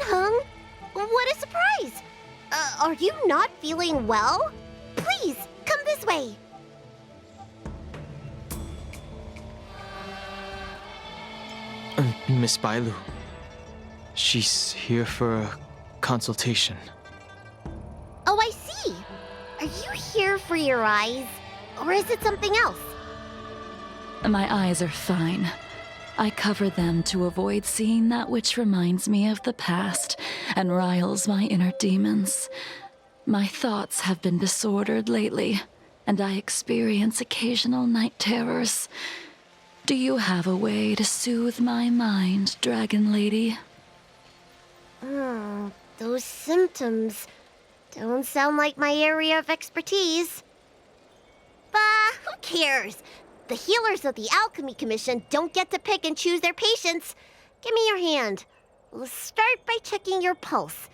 Hung, what a surprise! Are you not feeling well? Please, come this way. Miss Bailu. She's here for a consultation. Oh, I see. Are you here for your eyes? Or is it something else? My eyes are fine. I cover them to avoid seeing that which reminds me of the past and riles my inner demons. My thoughts have been disordered lately, and I experience occasional night terrors. Do you have a way to soothe my mind, Dragon Lady? Those symptoms don't sound like my area of expertise. But who cares? The healers of the Alchemy Commission don't get to pick and choose their patients. Give me your hand. We'll start by checking your pulse.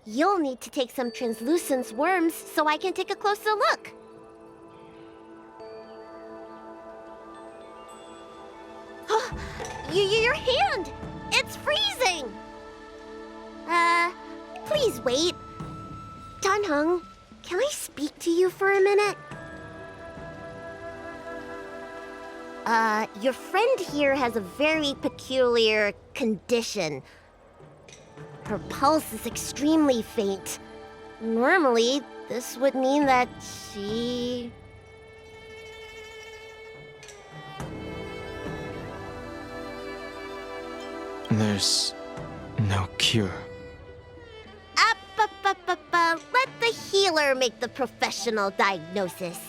You'll need to take some translucent worms so I can take a closer look. Your hand! It's freezing! Please wait. Dunhung, can I speak to you for a minute? Your friend here has a very peculiar condition. Her pulse is extremely faint. Normally, this would mean that she... There's no cure. Let the healer make the professional diagnosis.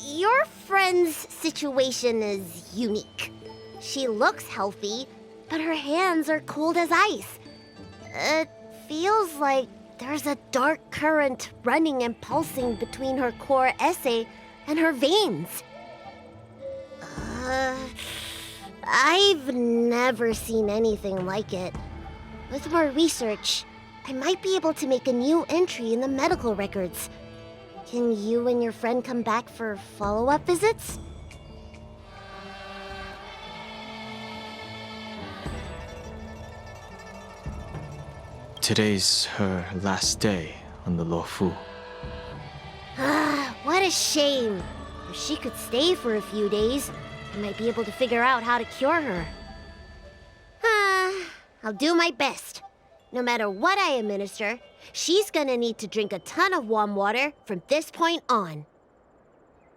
Your friend's situation is unique. She looks healthy, but her hands are cold as ice. It feels like there's a dark current running and pulsing between her core esse and her veins. I've never seen anything like it. With more research, I might be able to make a new entry in the medical records. Can you and your friend come back for follow-up visits? Today's her last day on the Luofu. What a shame. If she could stay for a few days, I might be able to figure out how to cure her. I'll do my best. No matter what I administer, she's gonna need to drink a ton of warm water from this point on.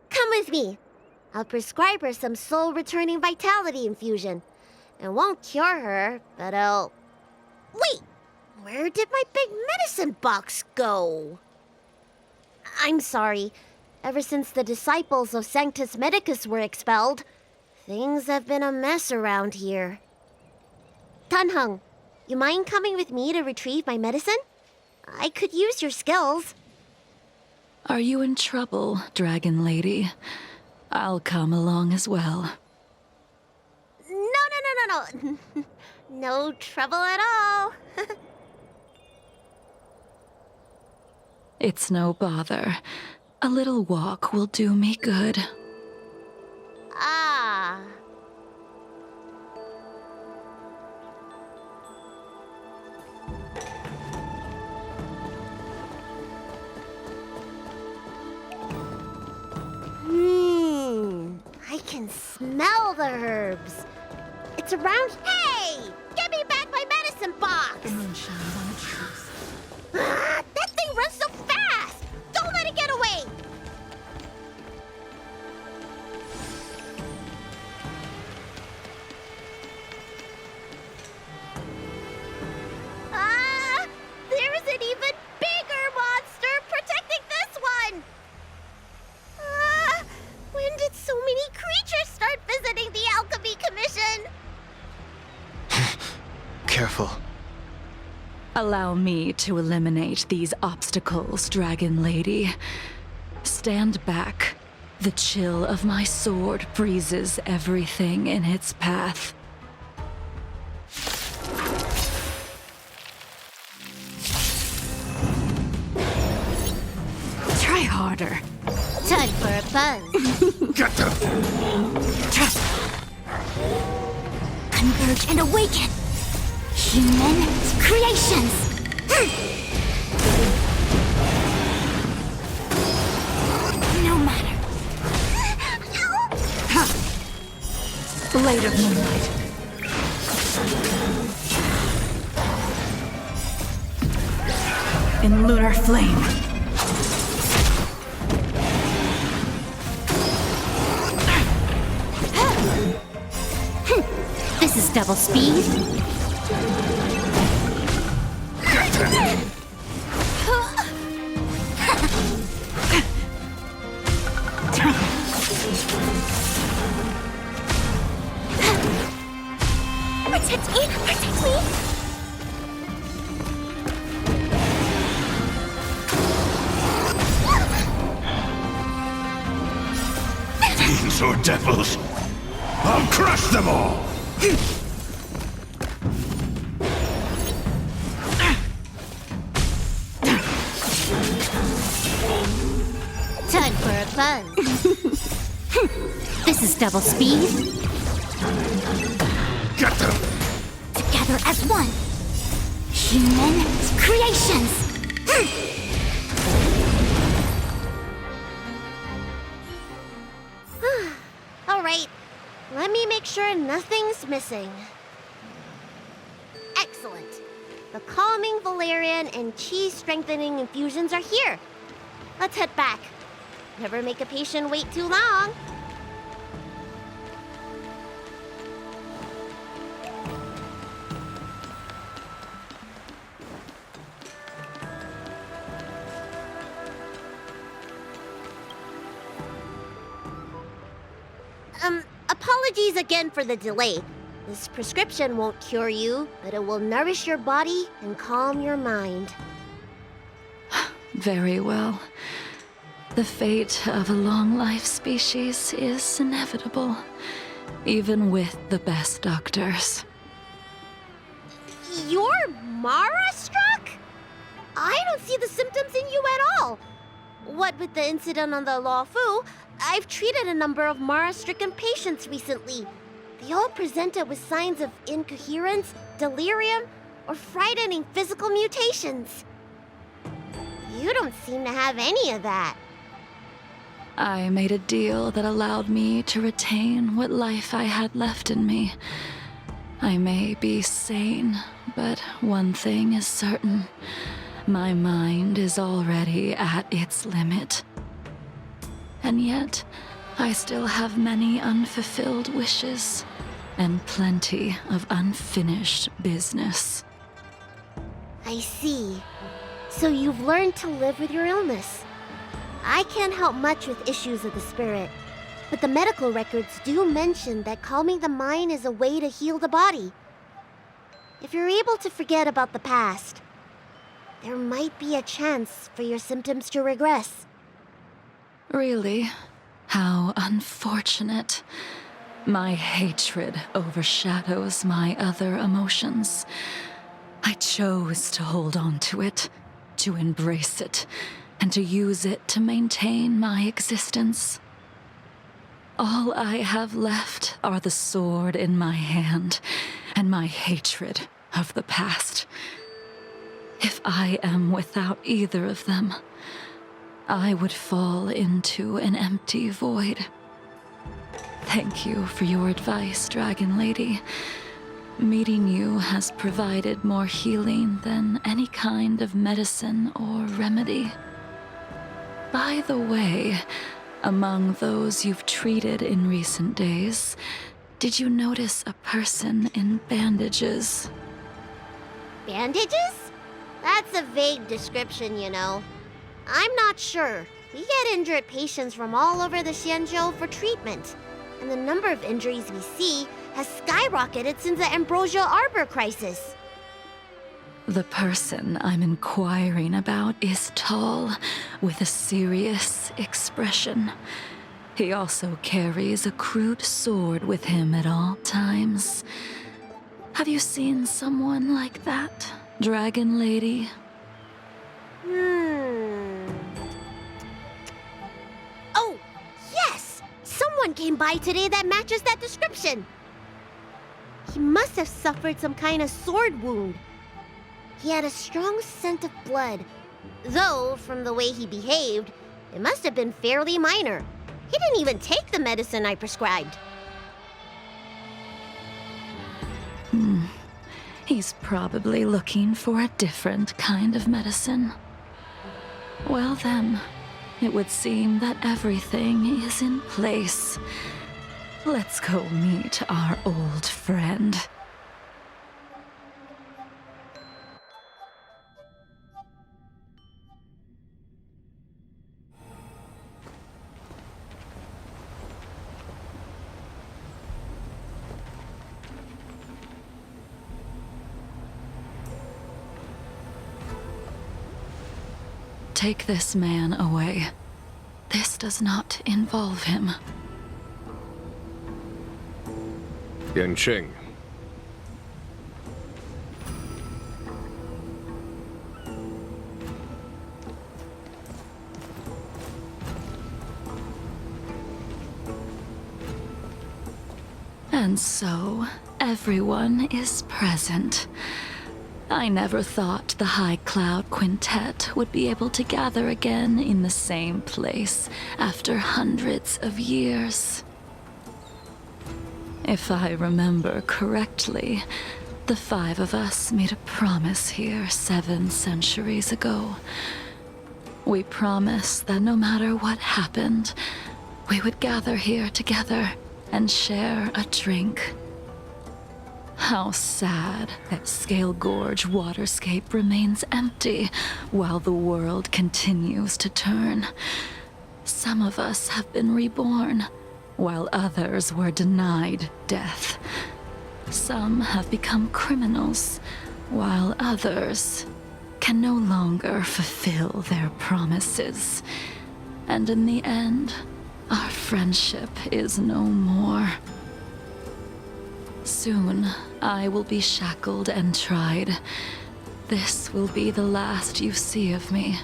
Come with me. I'll prescribe her some soul-returning vitality infusion. It won't cure her, but I'll... Wait! Where did my big medicine box go? I'm sorry. Ever since the disciples of Sanctus Medicus were expelled, things have been a mess around here. Dunhung, you mind coming with me to retrieve my medicine? I could use your skills. Are you in trouble, Dragon Lady? I'll come along as well. No. No trouble at all. It's no bother. A little walk will do me good. Ah. I can smell the herbs. It's around... Hey! Give me back my medicine box! The moon shines on the trees. That thing runs so fast! Don't let it get away! There's an even bigger monster protecting this one! When did so many creatures start visiting the Alchemy Commission? Careful. Allow me to eliminate these obstacles, Dragon Lady. Stand back. The chill of my sword freezes everything in its path. Try harder. Time for a buzz. Get them! Converge and awaken! Human creations! No matter. Blade of Moonlight. In lunar flame. This is double speed. Protect me! Protect me! Fiends or devils, I'll crush them all! Time for a buzz. This is double speed. Get them! Together as one. Human creations. All right. Let me make sure nothing's missing. Excellent. The calming valerian and chi strengthening infusions are here. Let's head back. Never make a patient wait too long. Apologies again for the delay. This prescription won't cure you, but it will nourish your body and calm your mind. Very well. The fate of a long-life species is inevitable, even with the best doctors. You're Mara-struck? I don't see the symptoms in you at all. What with the incident on the Law Fu, I've treated a number of Mara-stricken patients recently. They all presented with signs of incoherence, delirium, or frightening physical mutations. You don't seem to have any of that. I made a deal that allowed me to retain what life I had left in me. I may be sane, but one thing is certain. My mind is already at its limit. And yet, I still have many unfulfilled wishes, and plenty of unfinished business. I see. So you've learned to live with your illness. I can't help much with issues of the spirit, but the medical records do mention that calming the mind is a way to heal the body. If you're able to forget about the past, there might be a chance for your symptoms to regress. Really? How unfortunate. My hatred overshadows my other emotions. I chose to hold on to it, to embrace it, and to use it to maintain my existence. All I have left are the sword in my hand and my hatred of the past. If I am without either of them, I would fall into an empty void. Thank you for your advice, Dragon Lady. Meeting you has provided more healing than any kind of medicine or remedy. By the way, among those you've treated in recent days, did you notice a person in bandages? Bandages? That's a vague description, you know. I'm not sure. We get injured patients from all over the Xianzhou for treatment, and the number of injuries we see has skyrocketed since the Ambrosia Arbor crisis. The person I'm inquiring about is tall, with a serious expression. He also carries a crude sword with him at all times. Have you seen someone like that, Dragon Lady? Oh, yes! Someone came by today that matches that description. He must have suffered some kind of sword wound. He had a strong scent of blood, though from the way he behaved, it must have been fairly minor. He didn't even take the medicine I prescribed. He's probably looking for a different kind of medicine. Well then, it would seem that everything is in place. Let's go meet our old friend. Take this man away. This does not involve him. Yanqing. And so, everyone is present. I never thought the High Cloud Quintet would be able to gather again in the same place after hundreds of years. If I remember correctly, the 5 of us made a promise here 7 centuries ago. We promised that no matter what happened, we would gather here together and share a drink. How sad that Scale Gorge waterscape remains empty while the world continues to turn. Some of us have been reborn, while others were denied death. Some have become criminals, while others can no longer fulfill their promises. And in the end, our friendship is no more. Soon, I will be shackled and tried. This will be the last you see of me.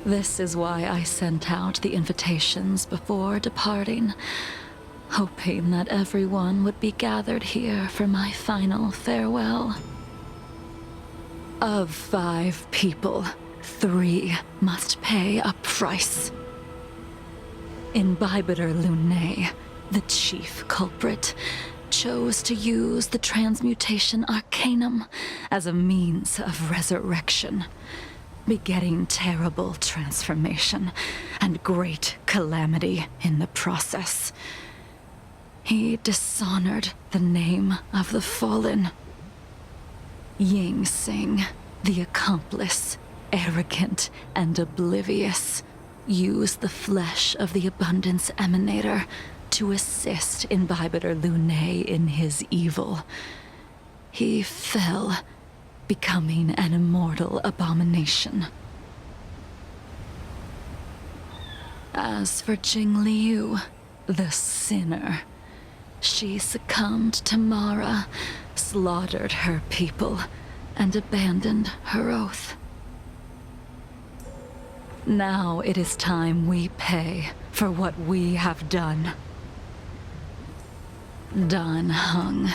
This is why I sent out the invitations before departing, hoping that everyone would be gathered here for my final farewell. Of 5 people, 3 must pay a price. Imbibitor Lunae, the chief culprit, chose to use the transmutation arcanum as a means of resurrection, begetting terrible transformation and great calamity in the process. He dishonored the name of the fallen. Ying Sing, the accomplice, arrogant and oblivious, used the flesh of the Abundance Emanator to assist Imbibitor Lunae in his evil. He fell, becoming an immortal abomination. As for Jing Liu, the sinner, she succumbed to Mara, slaughtered her people, and abandoned her oath. Now it is time we pay for what we have done. Dan Heng,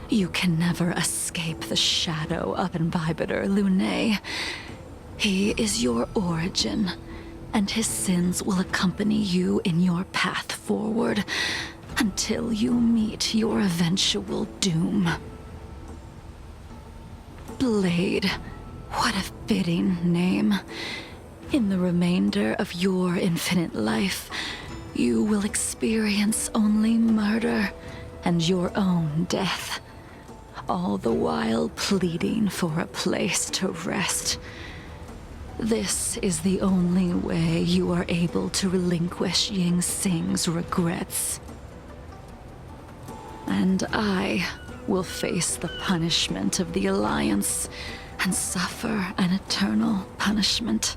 you can never escape the shadow of Imbibitor Lunae. He is your origin, and his sins will accompany you in your path forward until you meet your eventual doom. Blade, what a fitting name. In the remainder of your infinite life, you will experience only murder and your own death, all the while pleading for a place to rest. This is the only way you are able to relinquish Ying Sing's regrets. And I will face the punishment of the Alliance and suffer an eternal punishment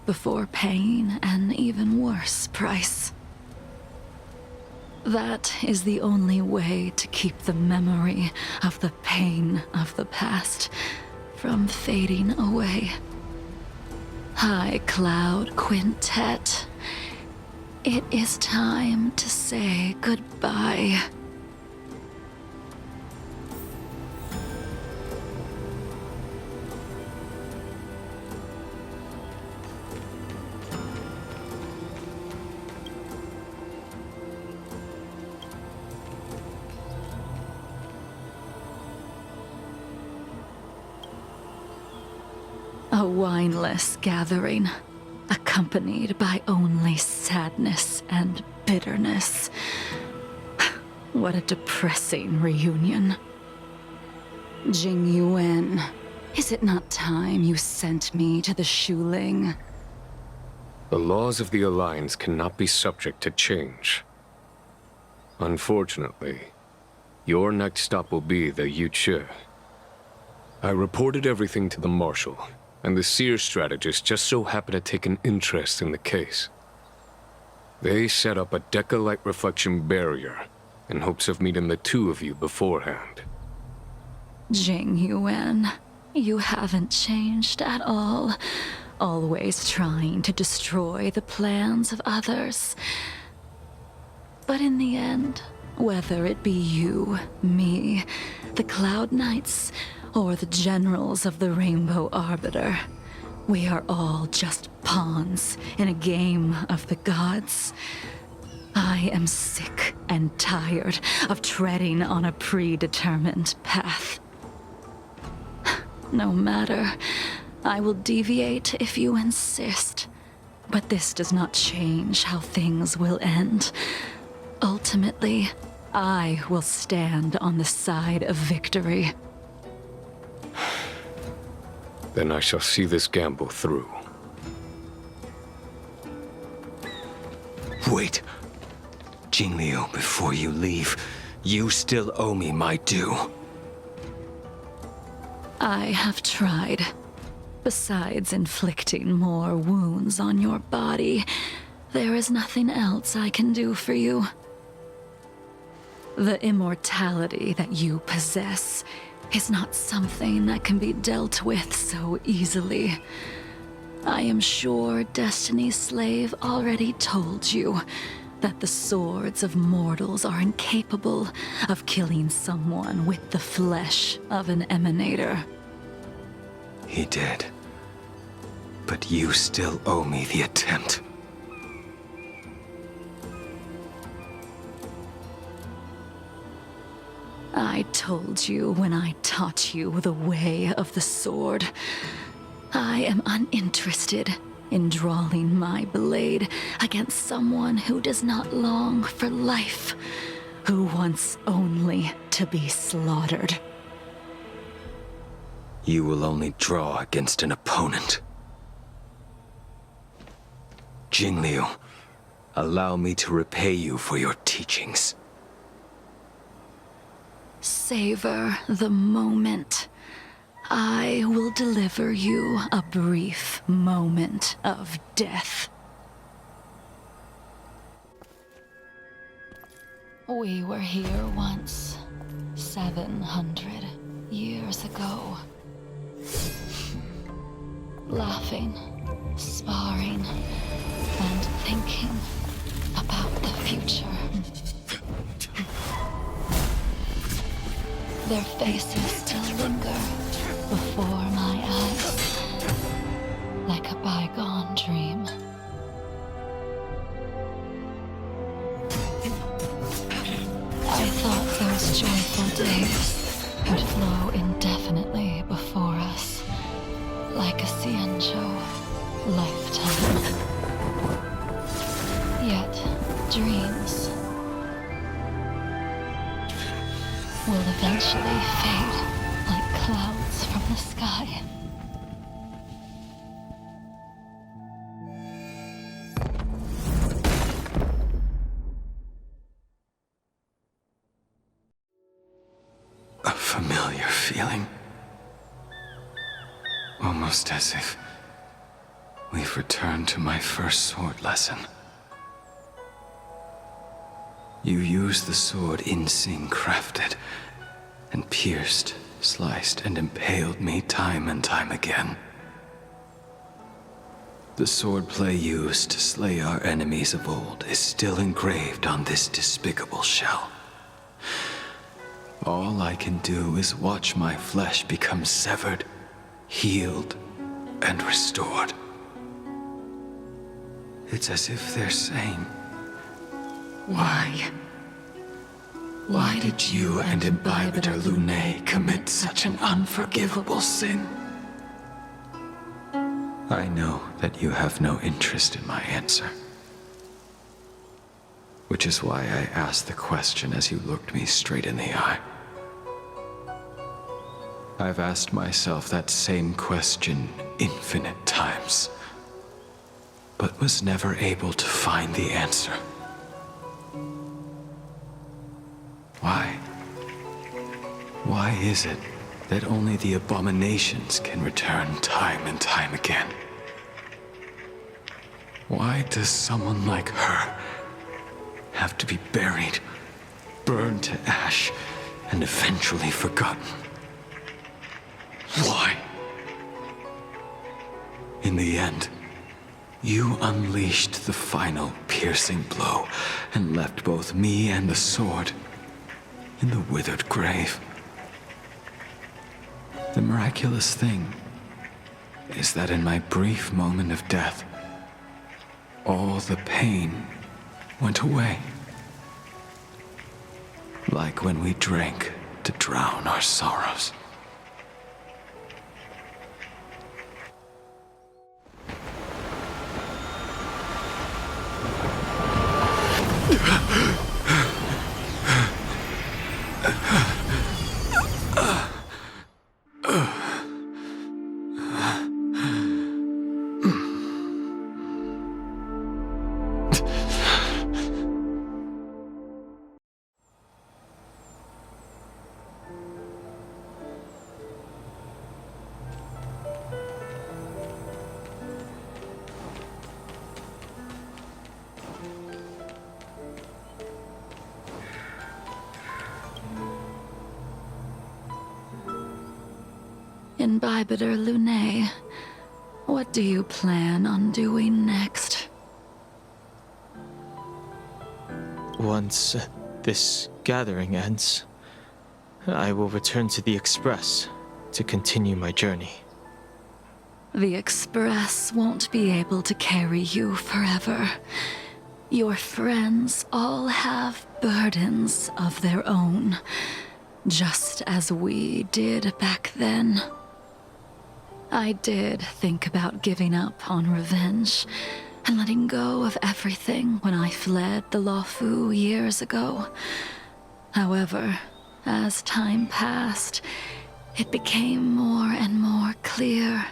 before paying an even worse price. That is the only way to keep the memory of the pain of the past from fading away. High Cloud Quintet, it is time to say goodbye. A wineless gathering, accompanied by only sadness and bitterness. What a depressing reunion. Jing Yuan, is it not time you sent me to the Shuling? The laws of the Alliance cannot be subject to change. Unfortunately, your next stop will be the Yuchi. I reported everything to the Marshal, and the Seer strategist just so happened to take an interest in the case. They set up a Deca-light reflection barrier in hopes of meeting the two of you beforehand. Jing Yuan, you haven't changed at all. Always trying to destroy the plans of others. But in the end, whether it be you, me, the Cloud Knights, or the generals of the Rainbow Arbiter, we are all just pawns in a game of the gods. I am sick and tired of treading on a predetermined path. No matter, I will deviate if you insist. But this does not change how things will end. Ultimately, I will stand on the side of victory. Then I shall see this gamble through. Wait. Jingliu, before you leave, you still owe me my due. I have tried. Besides inflicting more wounds on your body, there is nothing else I can do for you. The immortality that you possess is not something that can be dealt with so easily. I am sure Destiny's Slave already told you that the swords of mortals are incapable of killing someone with the flesh of an emanator. He did. But you still owe me the attempt. I told you when I taught you the way of the sword. I am uninterested in drawing my blade against someone who does not long for life, who wants only to be slaughtered. You will only draw against an opponent. Jingliu, allow me to repay you for your teachings. Savor the moment. I will deliver you a brief moment of death. We were here once, 700 years ago. Laughing, sparring, and thinking about the future. Their faces still linger before my eyes, like a bygone dream. I thought those joyful days would flow indefinitely before us, like a Xianzhou lifetime. Yet, dreams will eventually fade like clouds from the sky. A familiar feeling. Almost as if we've returned to my first sword lesson. You used the sword Insing crafted, and pierced, sliced, and impaled me time and time again. The swordplay used to slay our enemies of old is still engraved on this despicable shell. All I can do is watch my flesh become severed, healed, and restored. It's as if they're saying, Why? Why did you and Imbibitor Lunae commit such an unforgivable sin? I know that you have no interest in my answer. Which is why I asked the question as you looked me straight in the eye. I've asked myself that same question infinite times, but was never able to find the answer. Why? Why is it that only the abominations can return time and time again? Why does someone like her have to be buried, burned to ash, and eventually forgotten? Why? In the end, you unleashed the final piercing blow and left both me and the sword in the withered grave. The miraculous thing is that in my brief moment of death, all the pain went away. Like when we drank to drown our sorrows. Imbibiter Lunae, what do you plan on doing next? Once this gathering ends, I will return to the Express to continue my journey. The Express won't be able to carry you forever. Your friends all have burdens of their own, just as we did back then. I did think about giving up on revenge and letting go of everything when I fled the Luofu years ago. However, as time passed, it became more and more clear.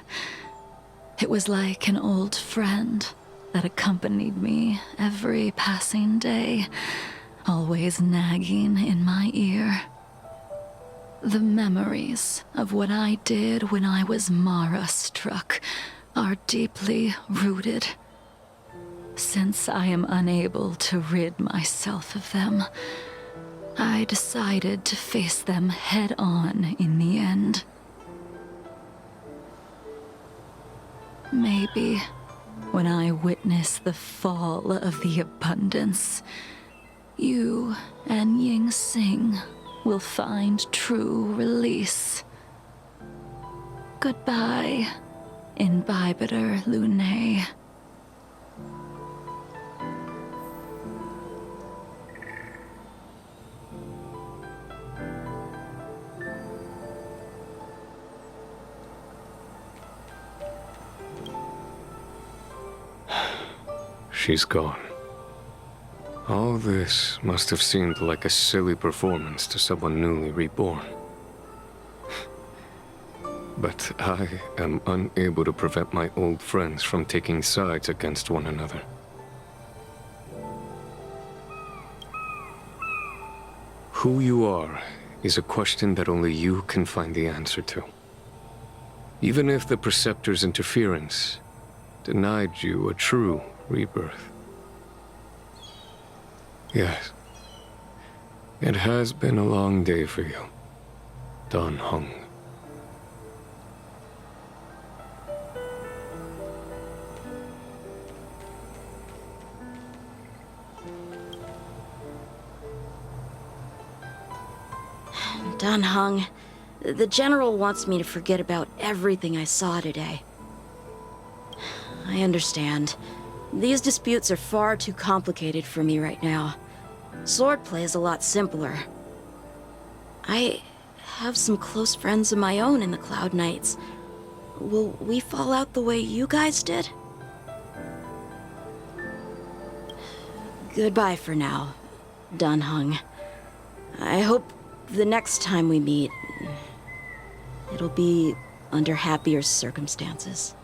It was like an old friend that accompanied me every passing day, always nagging in my ear. The memories of what I did when I was Mara-struck are deeply rooted. Since I am unable to rid myself of them, I decided to face them head-on in the end. Maybe when I witness the fall of the abundance, you and Ying Sing will find true release. Goodbye, Imbibiter Lunae. She's gone. All this must have seemed like a silly performance to someone newly reborn. But I am unable to prevent my old friends from taking sides against one another. Who you are is a question that only you can find the answer to. Even if the Preceptor's interference denied you a true rebirth. Yes. It has been a long day for you, Dan Heng. Dan Heng, the General wants me to forget about everything I saw today. I understand. These disputes are far too complicated for me right now. Swordplay is a lot simpler. I have some close friends of my own in the Cloud Knights. will we fall out the way you guys did? Goodbye for now, Dunhung. I hope the next time we meet, it'll be under happier circumstances.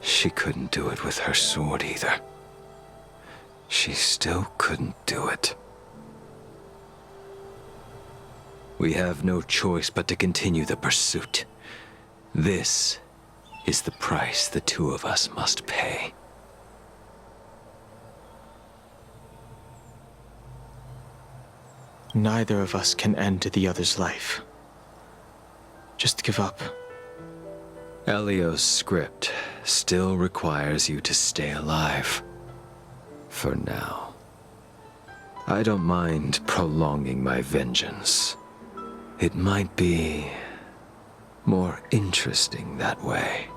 She couldn't do it with her sword either. She still couldn't do it. We have no choice but to continue the pursuit. This is the price the two of us must pay. Neither of us can end the other's life. Just give up. Elio's script still requires you to stay alive. For now. I don't mind prolonging my vengeance. It might be more interesting that way.